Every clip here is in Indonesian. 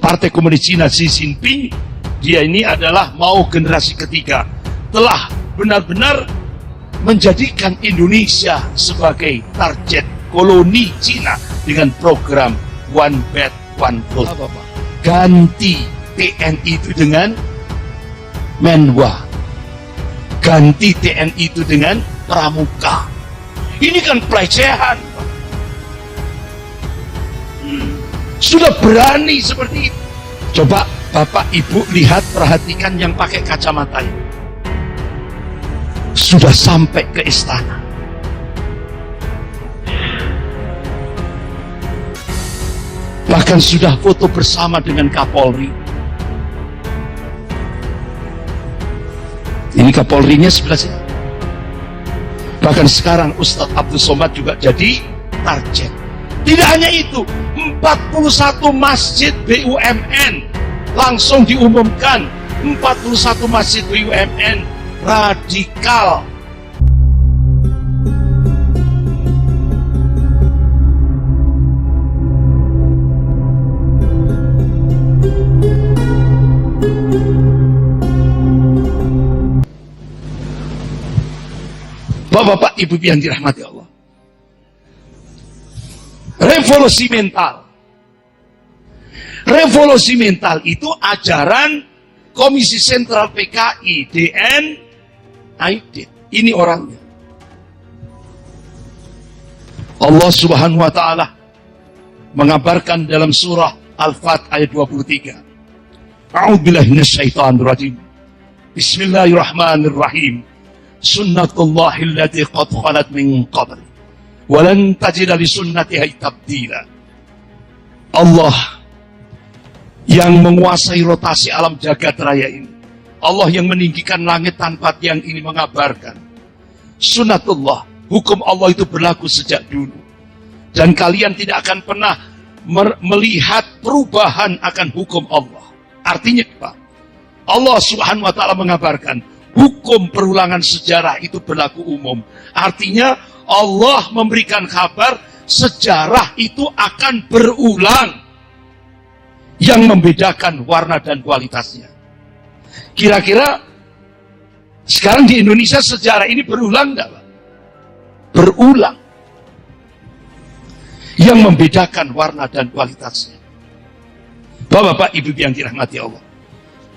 Partai Komunis Cina Xi Jinping, dia ini adalah mau generasi ketiga, telah benar-benar menjadikan Indonesia sebagai target koloni Cina dengan program One Belt One Road. Ganti TNI itu dengan Menwa, ganti TNI itu dengan Pramuka. Ini kan pelecehan. Sudah berani seperti itu. Coba Bapak Ibu lihat, perhatikan yang pakai kacamata ini. Sudah sampai ke istana. Bahkan sudah foto bersama dengan Kapolri. Ini Kapolrinya sebelah sini. Bahkan sekarang Ustadz Abdul Somad juga jadi target. Tidak hanya itu, 41 masjid BUMN langsung diumumkan. 41 masjid BUMN radikal. Bapak-bapak, ibu yang dirahmati Allah. Revolusi mental. Revolusi mental itu ajaran Komisi Sentral PKI, DN, Aidit. Ini orangnya. Allah Subhanahu wa Ta'ala mengabarkan dalam surah Al-Fat ayat 23. A'udzubillahi minasyaitonir rajim. Bismillahirrahmanirrahim. Sunnatullahi allati qad khalat min qabl. Walan tajida li sunnatihi tabdila. Allah yang menguasai rotasi alam jagat raya ini. Allah yang meninggikan langit tanpa tiang ini mengabarkan. Sunnatullah, hukum Allah itu berlaku sejak dulu. Dan kalian tidak akan pernah melihat perubahan akan hukum Allah. Artinya apa? Allah Subhanahu wa Ta'ala mengabarkan hukum perulangan sejarah itu berlaku umum. Artinya Allah memberikan kabar sejarah itu akan berulang. Yang membedakan warna dan kualitasnya. Kira-kira sekarang di Indonesia sejarah ini berulang enggak, Pak? Berulang. Yang membedakan warna dan kualitasnya. Bapak-bapak, ibu yang dirahmati Allah.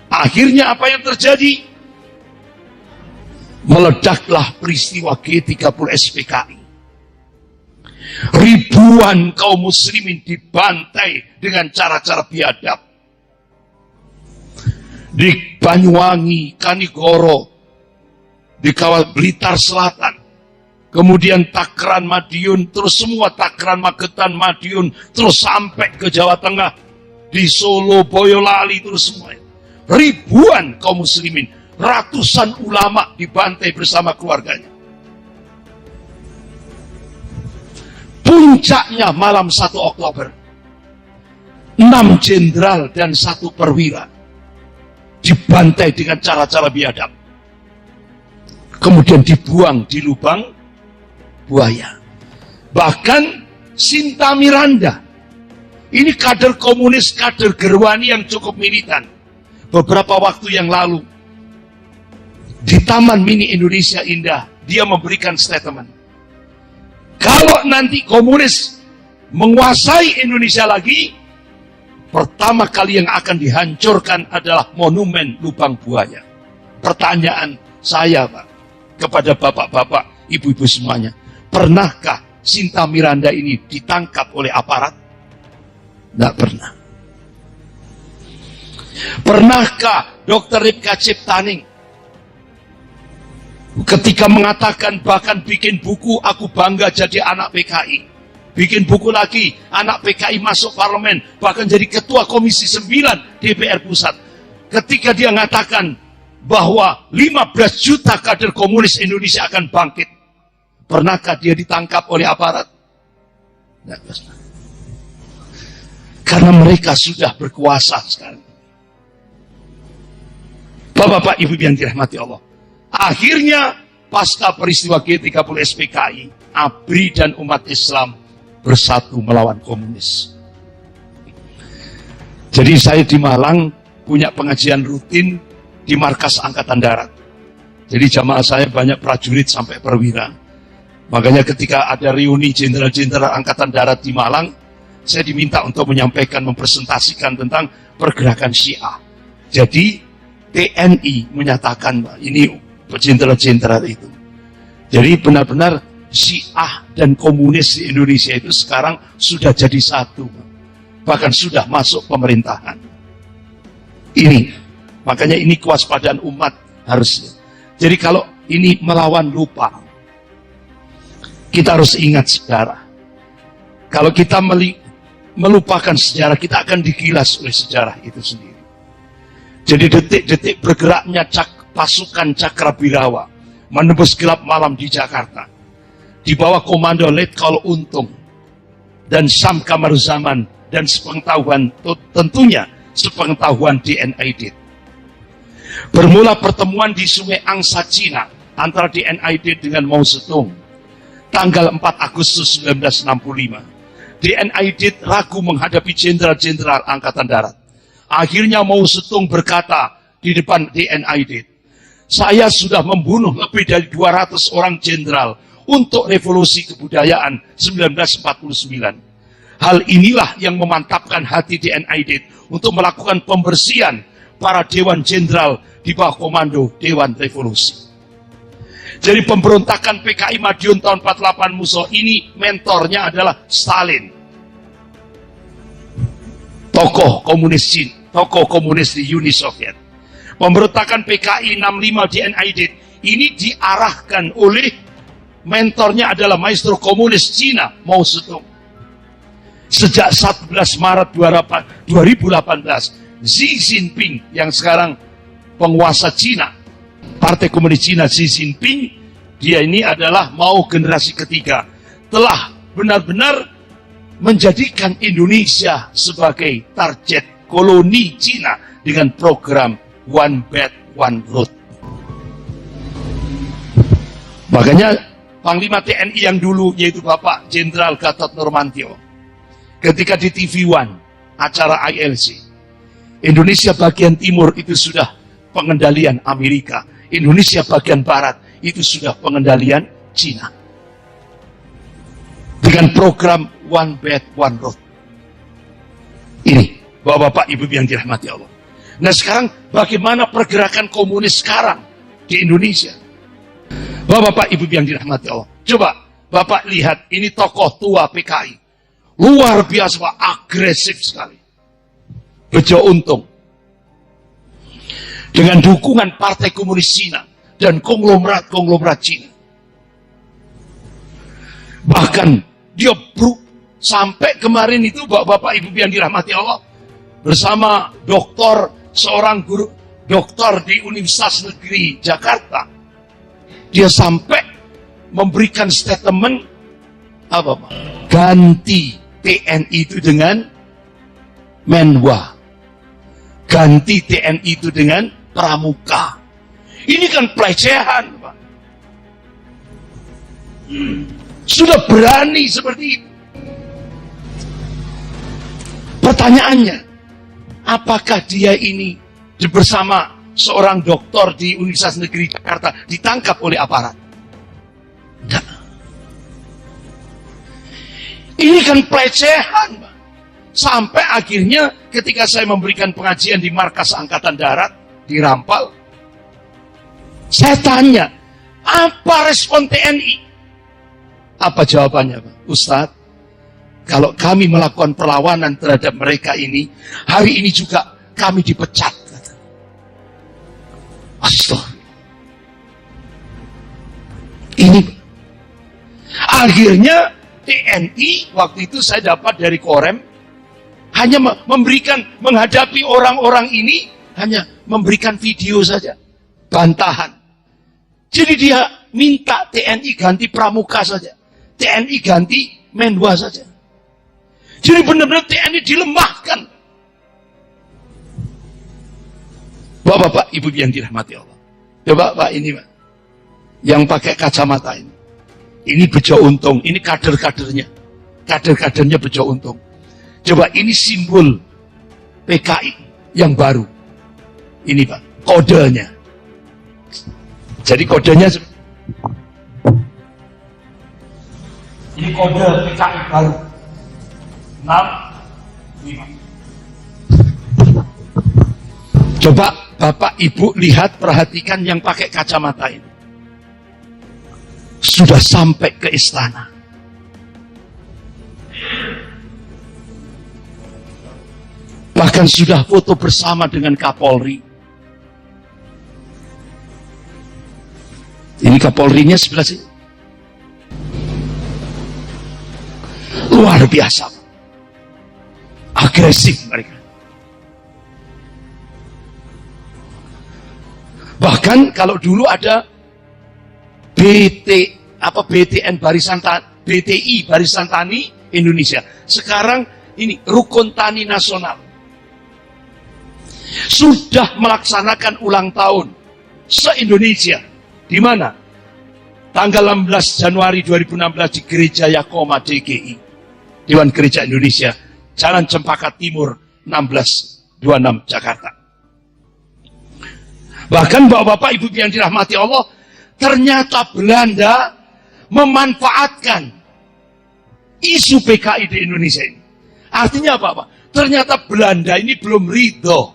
Akhirnya apa yang terjadi? Meledaklah peristiwa G30 SPKI. Ribuan kaum muslimin dibantai dengan cara-cara biadab. Di Banyuwangi, Kanigoro, di Kawah Blitar Selatan, kemudian Takran, Madiun, terus semua Takran, Magetan, Madiun, terus sampai ke Jawa Tengah, di Solo, Boyolali, terus semua. Ribuan kaum muslimin, ratusan ulama dibantai bersama keluarganya. Puncaknya malam 1 Oktober, 6 jenderal dan 1 perwira dibantai dengan cara-cara biadab. Kemudian dibuang di lubang buaya. Bahkan Sinta Miranda, ini kader komunis, kader Gerwani yang cukup militan. Beberapa waktu yang lalu, di Taman Mini Indonesia Indah, dia memberikan statement. Kalau nanti komunis menguasai Indonesia lagi, pertama kali yang akan dihancurkan adalah monumen lubang buaya. Pertanyaan saya, Pak, kepada bapak-bapak, ibu-ibu semuanya, pernahkah Sinta Miranda ini ditangkap oleh aparat? Tidak pernah. Pernahkah Dr. Ripka Ciptaning ketika mengatakan, bahkan bikin buku, aku bangga jadi anak PKI. Bikin buku lagi, anak PKI masuk parlemen, bahkan jadi ketua Komisi 9 DPR Pusat. Ketika dia mengatakan bahwa 15 juta kader komunis Indonesia akan bangkit. Pernahkah dia ditangkap oleh aparat? Tidak pernah. Karena mereka sudah berkuasa sekarang. Bapak-bapak, ibu yang dirahmati Allah. Akhirnya pasca peristiwa G30 SPKI, ABRI dan umat Islam bersatu melawan komunis. Jadi saya di Malang punya pengajian rutin di markas Angkatan Darat. Jadi jamaah saya banyak prajurit sampai perwira. Makanya ketika ada reuni jenderal-jenderal Angkatan Darat di Malang, saya diminta untuk menyampaikan, mempresentasikan tentang pergerakan Syiah. Jadi TNI menyatakan, ini jenderal-jenderal itu. Jadi benar-benar Syiah dan komunis di Indonesia itu sekarang sudah jadi satu. Bahkan sudah masuk pemerintahan. Ini, makanya ini kewaspadaan umat harusnya. Jadi kalau ini melawan lupa, kita harus ingat sejarah. Kalau kita melupakan sejarah, kita akan digilas oleh sejarah itu sendiri. Jadi detik-detik bergeraknya pasukan Cakrabirawa menembus gelap malam di Jakarta, di bawah komando Letkol Untung dan Syam Kamaruzaman, dan sepengetahuan, tentunya sepengetahuan DNID. Bermula pertemuan di Sungai Angsa Cina antara DNID dengan Mao Zedong tanggal 4 Agustus 1965. DNID ragu menghadapi jenderal-jenderal Angkatan Darat. Akhirnya Mao Zedong berkata di depan DNID, "Saya sudah membunuh lebih dari 200 orang jenderal untuk revolusi kebudayaan 1949. Hal inilah yang memantapkan hati DNID untuk melakukan pembersihan para dewan jenderal di bawah komando Dewan Revolusi." Jadi pemberontakan PKI Madiun tahun 48 Musso ini mentornya adalah Stalin. Tokoh komunis di Uni Soviet. Pemberontakan PKI 65 DNID ini diarahkan oleh mentornya adalah maestro komunis Cina, Mao Zedong. Sejak 14 Maret 2018, Xi Jinping yang sekarang penguasa Cina, Partai Komunis Cina Xi Jinping, dia ini adalah Mao generasi ketiga, telah benar-benar menjadikan Indonesia sebagai target koloni Cina dengan program One Belt One Road. Makanya Panglima TNI yang dulu yaitu Bapak Jenderal Gatot Nurmantio, ketika di TV One acara ILC, Indonesia bagian timur itu sudah pengendalian Amerika, Indonesia bagian barat itu sudah pengendalian Cina. Dengan program One Belt One Road. Ini, Bapak-bapak, Ibu yang dirahmati Allah. Nah sekarang bagaimana pergerakan komunis sekarang di Indonesia? Bapak-bapak, Ibu yang dirahmati Allah. Coba Bapak lihat, ini tokoh tua PKI. Luar biasa, agresif sekali. Bejo Untung. Dengan dukungan Partai Komunis Cina dan konglomerat Cina. Bahkan dia sampai kemarin itu Bapak Ibu yang dirahmati Allah bersama seorang guru doktor di Universitas Negeri Jakarta. Dia sampai memberikan statement apa Pak? Ganti TNI itu dengan Menwa. Ganti TNI itu dengan Pramuka. Ini kan pelecehan, Pak. Sudah berani seperti itu. Pertanyaannya, apakah dia ini bersama seorang doktor di Universitas Negeri Jakarta ditangkap oleh aparat? Tidak. Ini kan pelecehan, Pak. Sampai akhirnya ketika saya memberikan pengajian di markas Angkatan Darat di Rampal, saya tanya, apa respon TNI? Apa jawabannya, Pak? Ustadz, kalau kami melakukan perlawanan terhadap mereka ini, hari ini juga kami dipecat. Astaga. Ini akhirnya TNI waktu itu saya dapat dari Korem hanya menghadapi orang-orang ini hanya memberikan video saja, bantahan. Jadi dia minta TNI ganti Pramuka saja, TNI ganti Menwa saja. Jadi benar-benar TNI dilemahkan. Bapak-bapak, Ibu yang dirahmati Allah. Coba Pak ini Pak, yang pakai kacamata ini. Ini Bejo Untung, ini kader-kadernya. Kader-kadernya Bejo Untung. Coba ini simbol PKI yang baru. Ini Pak, kodenya. Jadi kodenya ini kode PKI baru 65. Coba Bapak Ibu lihat, perhatikan yang pakai kacamata ini. Sudah sampai ke istana. Bahkan sudah foto bersama dengan Kapolri. Ini Kapolrinya sebelah sini. Luar biasa. Agresif mereka. Bahkan kalau dulu ada BTN BTI Barisan Tani Indonesia. Sekarang ini Rukun Tani Nasional. Sudah melaksanakan ulang tahun se-Indonesia. Di mana? Tanggal 16 Januari 2016 di Gereja Yakoma DGI. Dewan Gereja Indonesia. Jalan Cempaka Timur 1626 Jakarta. Bahkan Bapak-bapak Ibu yang dirahmati Allah, ternyata Belanda memanfaatkan isu PKI di Indonesia ini. Artinya apa Pak? Ternyata Belanda ini belum ridho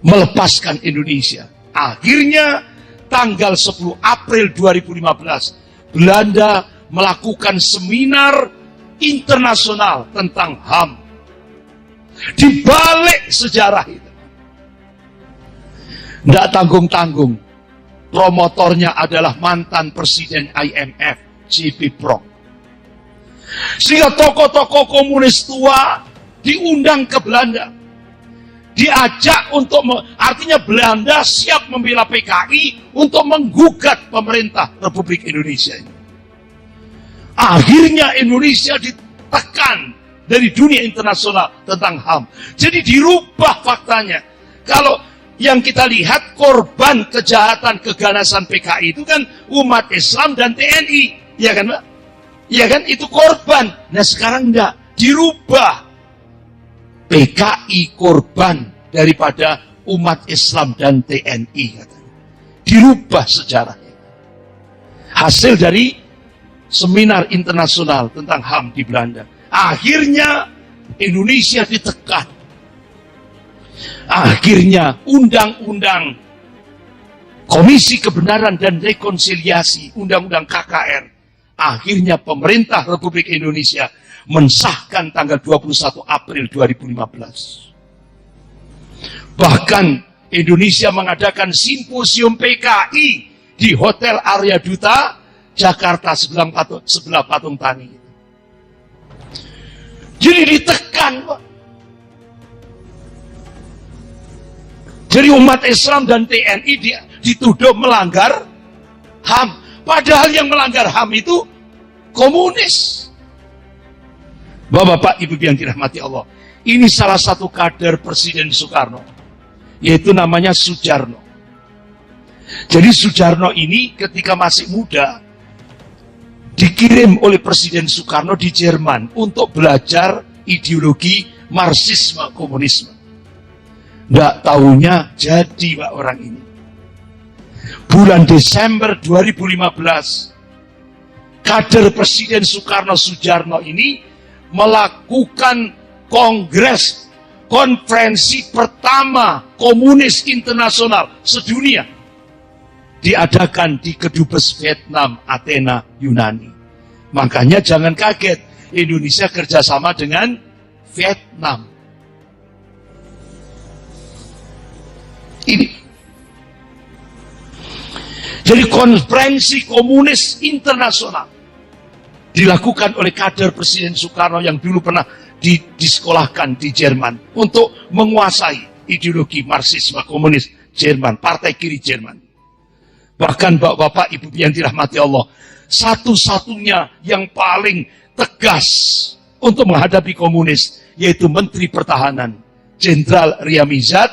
melepaskan Indonesia. Akhirnya tanggal 10 April 2015, Belanda melakukan seminar internasional tentang HAM. Di balik sejarah itu, tidak tanggung-tanggung, promotornya adalah mantan Presiden IMF, J.P. Prok. Sehingga tokoh-tokoh komunis tua diundang ke Belanda. Diajak untuk, artinya Belanda siap membela PKI untuk menggugat pemerintah Republik Indonesia ini. Akhirnya Indonesia ditekan dari dunia internasional tentang HAM. Jadi dirubah faktanya. Kalau yang kita lihat korban kejahatan keganasan PKI itu kan umat Islam dan TNI, ya kan Pak? Ya kan, itu korban. Nah sekarang enggak, dirubah. PKI korban daripada umat Islam dan TNI katanya. Dirubah sejarahnya. Hasil dari seminar internasional tentang HAM di Belanda. Akhirnya Indonesia ditekan. Akhirnya undang-undang Komisi Kebenaran dan Rekonsiliasi, undang-undang KKR. Akhirnya pemerintah Republik Indonesia mensahkan tanggal 21 April 2015. Bahkan Indonesia mengadakan simposium PKI di Hotel Arya Duta, Jakarta, sebelah Patung Tani. Jadi ditekan, Pak. Jadi umat Islam dan TNI dituduh melanggar HAM. Padahal yang melanggar HAM itu komunis. Bapak-bapak, Ibu yang dirahmati Allah. Ini salah satu kader Presiden Soekarno. Yaitu namanya Sujarno. Jadi Sujarno ini ketika masih muda, dikirim oleh Presiden Soekarno di Jerman untuk belajar ideologi Marxisme komunisme. Nggak taunya jadi Pak orang ini. Bulan Desember 2015, kader Presiden Soekarno Sujarno ini melakukan kongres, konferensi pertama komunis internasional sedunia. Diadakan di Kedubes Vietnam, Athena, Yunani. Makanya jangan kaget, Indonesia kerjasama dengan Vietnam. Ini. Jadi konferensi komunis internasional dilakukan oleh kader Presiden Soekarno yang dulu pernah disekolahkan di Jerman untuk menguasai ideologi Marxisme komunis Jerman, partai kiri Jerman. Bahkan Bapak-bapak, Ibu yang dirahmati Allah, satu-satunya yang paling tegas untuk menghadapi komunis yaitu Menteri Pertahanan Jenderal Ryamizat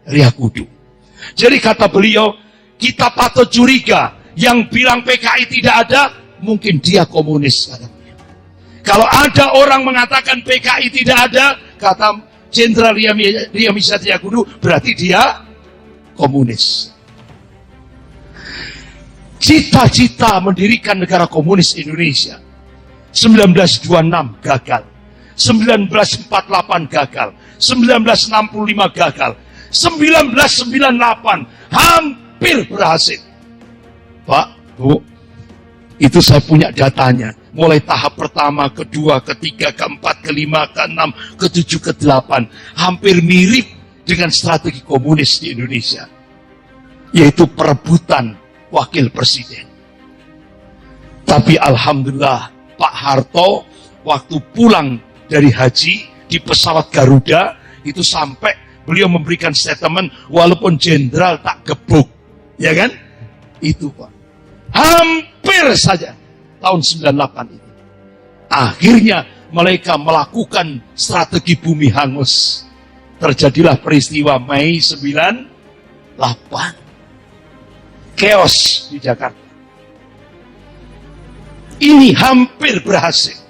Ryakudu. Jadi kata beliau, kita patut curiga yang bilang PKI tidak ada, mungkin dia komunis. Katanya. Kalau ada orang mengatakan PKI tidak ada, kata Jenderal Riami Satyagudu, berarti dia komunis. Cita-cita mendirikan negara komunis Indonesia 1926 gagal, 1948 gagal, 1965 gagal, 1998 hampir berhasil. Pak, Bu, itu saya punya datanya. Mulai tahap pertama, kedua, ketiga, keempat, kelima, keenam, ketujuh, kedelapan. Hampir mirip dengan strategi komunis di Indonesia. Yaitu perebutan wakil presiden. Tapi alhamdulillah Pak Harto waktu pulang dari haji di pesawat Garuda itu sampai beliau memberikan statement walaupun jenderal tak gebuk. Ya kan? Itu Pak. Hampir saja tahun 98 itu. Akhirnya mereka melakukan strategi bumi hangus. Terjadilah peristiwa Mei 98. Chaos di Jakarta. Ini hampir berhasil.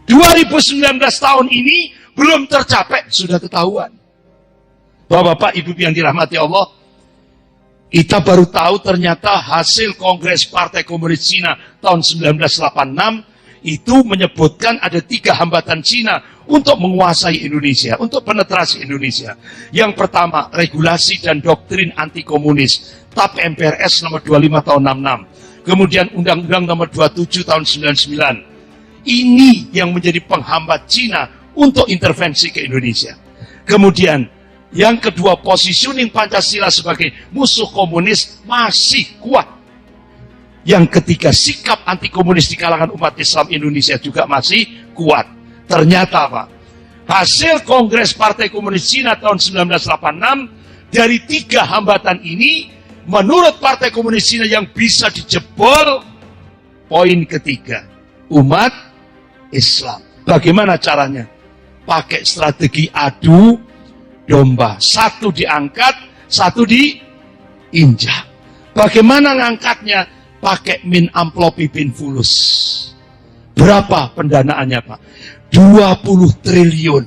2019 tahun ini belum tercapai, sudah ketahuan. Bapak-bapak, ibu yang dirahmati Allah, kita baru tahu ternyata hasil Kongres Partai Komunis Cina tahun 1986 itu menyebutkan ada 3 hambatan Cina untuk menguasai Indonesia, untuk penetrasi Indonesia. Yang pertama, regulasi dan doktrin anti komunis, TAP MPRS nomor 25 tahun 66. Kemudian Undang-Undang nomor 27 tahun 99. Ini yang menjadi penghambat Cina untuk intervensi ke Indonesia. Kemudian yang kedua, positioning Pancasila sebagai musuh komunis masih kuat. Yang ketiga, sikap anti komunis di kalangan umat Islam Indonesia juga masih kuat. Ternyata Pak, hasil Kongres Partai Komunis Cina tahun 1986, dari 3 hambatan ini, menurut Partai Komunis Cina yang bisa dijebol, poin ketiga, umat Islam. Bagaimana caranya? Pakai strategi adu domba. Satu diangkat, satu diinjak. Bagaimana ngangkatnya? Pakai min amplopi bin fulus. Berapa pendanaannya Pak? 20 triliun.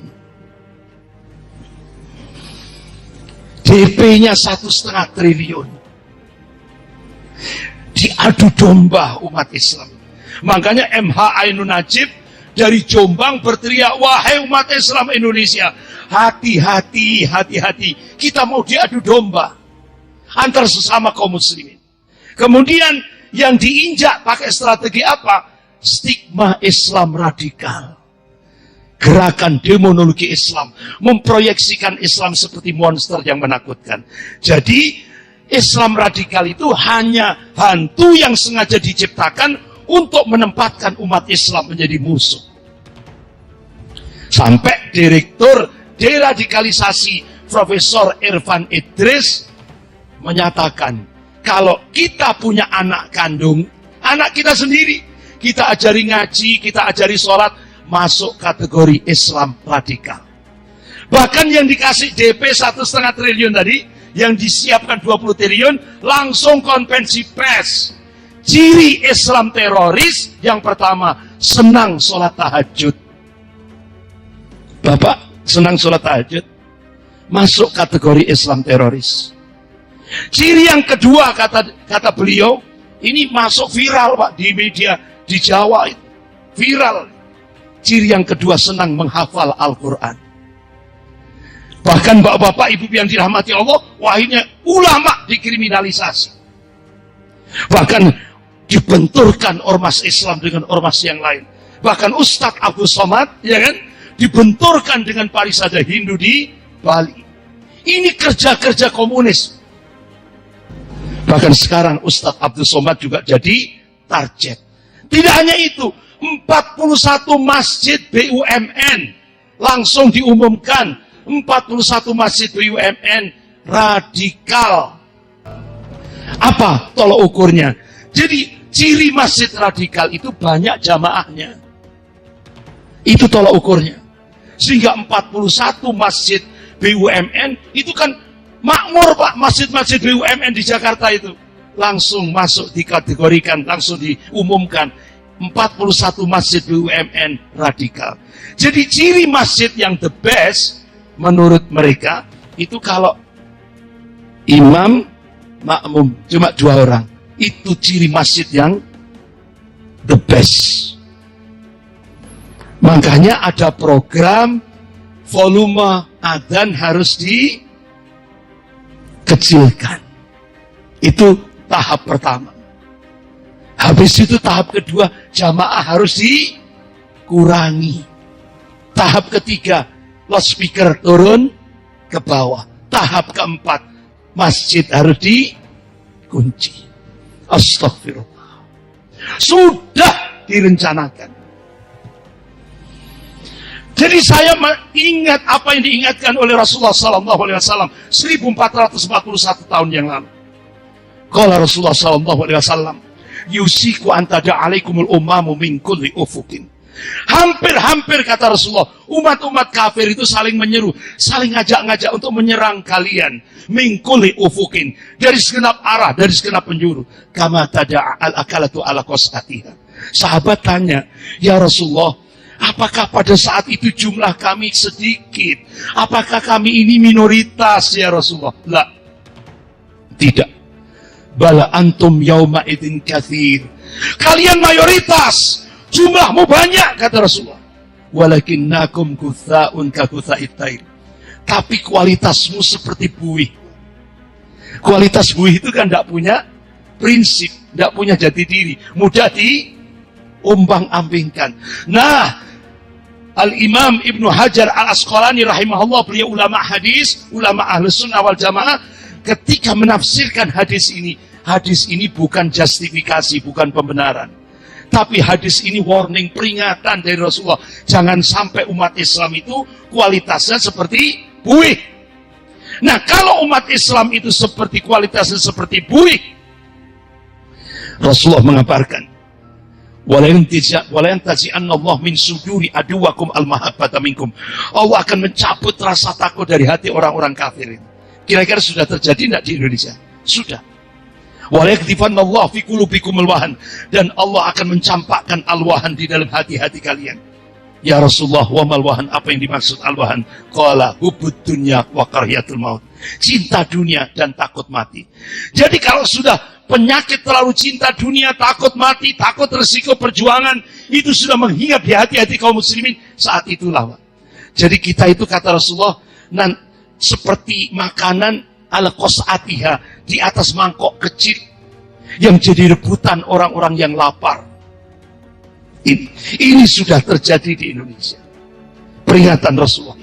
DP-nya 1,5 triliun. Diadu domba umat Islam. Makanya MH Ainun Najib dari Jombang berteriak, wahai umat Islam Indonesia, hati-hati, hati-hati, kita mau diadu domba antar sesama kaum muslimin. Kemudian yang diinjak pakai strategi apa? Stigma Islam radikal. Gerakan demonologi Islam memproyeksikan Islam seperti monster yang menakutkan. Jadi Islam radikal itu hanya hantu yang sengaja diciptakan untuk menempatkan umat Islam menjadi musuh. Sampai Direktur Deradikalisasi Profesor Irfan Idris menyatakan, kalau kita punya anak kandung, anak kita sendiri, kita ajari ngaji, kita ajari sholat, masuk kategori Islam radikal. Bahkan yang dikasih DP 1,5 triliun tadi, yang disiapkan 20 triliun, langsung konvensi pers. Ciri Islam teroris, yang pertama, senang sholat tahajud. Bapak, senang sholat tahajud, masuk kategori Islam teroris. Ciri yang kedua, kata beliau, ini masuk viral Pak di media di Jawa itu. Viral. Ciri yang kedua, senang menghafal Al-Quran. Bahkan bapak-bapak, ibu yang dirahmati Allah, wahidnya ulama dikriminalisasi. Bahkan dibenturkan ormas Islam dengan ormas yang lain. Bahkan Ustadz Abdul Somad, ya kan, dibenturkan dengan Parisada Hindu di Bali. Ini kerja-kerja komunis. Bahkan sekarang Ustadz Abdul Somad juga jadi target. Tidak hanya itu, 41 masjid BUMN langsung diumumkan. 41 masjid BUMN radikal. Apa tolok ukurnya? Jadi ciri masjid radikal itu banyak jamaahnya. Itu tolok ukurnya. Sehingga 41 masjid BUMN itu kan makmur Pak, masjid-masjid BUMN di Jakarta itu langsung masuk dikategorikan, langsung diumumkan 41 masjid BUMN radikal. Jadi ciri masjid yang the best menurut mereka itu kalau imam makmum cuma 2 orang, itu ciri masjid yang the best. Makanya ada program volume adzan harus dikecilkan. Itu tahap pertama. Habis itu tahap kedua, jamaah harus dikurangi. Tahap ketiga, loudspeaker turun ke bawah. Tahap keempat, masjid harus dikunci. Astagfirullah. Sudah direncanakan. Jadi saya ingat apa yang diingatkan oleh Rasulullah SAW 1441 tahun yang lalu. Qala Rasulullah SAW, yusiku antada alaikumul ummamu min kulli ufukin. Hampir-hampir kata Rasulullah, umat-umat kafir itu saling menyeru, saling ngajak-ngajak untuk menyerang kalian. Min kulli ufukin, dari segenap arah, dari segenap penjuru. Kama tada al-akalatu ala qas'atiha. Sahabat tanya, ya Rasulullah, apakah pada saat itu jumlah kami sedikit? Apakah kami ini minoritas ya Rasulullah? La. Tidak. Bala antum yauma idzin katsir. Kalian mayoritas, jumlahmu banyak kata Rasulullah. Walakinnakum kutsa'un ka kutsa'it tair. Tapi kualitasmu seperti buih. Kualitas buih itu kan tidak punya prinsip, tidak punya jati diri, mudah diumbang-ambingkan. Nah, Al-Imam Ibnu Hajar Al-Asqalani rahimahullah, beliau ulama hadis, ulama Ahlus Sunnah wal Jamaah, ketika menafsirkan hadis ini bukan justifikasi, bukan pembenaran. Tapi hadis ini warning, peringatan dari Rasulullah. Jangan sampai umat Islam itu kualitasnya seperti buih. Nah, kalau umat Islam itu seperti kualitasnya seperti buih, Rasulullah mengabarkan, walayan taji'anna Allah min suduri aduwakum al-mahabbata minkum. Allah akan mencabut rasa takut dari hati orang-orang kafir. Kira-kira sudah terjadi tidak di Indonesia? Sudah. Walayaktifanna Allah fi qulubikum al-wahan, dan Allah akan mencampakkan al-wahan di dalam hati-hati kalian. Ya Rasulullah, wa mal wahan, apa yang dimaksud al-wahan? Qala hubbud dunya wa karahiyatul maut. Cinta dunia dan takut mati. Jadi kalau sudah penyakit terlalu cinta dunia, takut mati, takut resiko perjuangan, itu sudah menghinggap di hati-hati kaum muslimin, saat itulah. Jadi kita itu kata Rasulullah, seperti makanan ala qas'atiha, di atas mangkok kecil yang jadi rebutan orang-orang yang lapar. Ini sudah terjadi di Indonesia. Peringatan Rasulullah.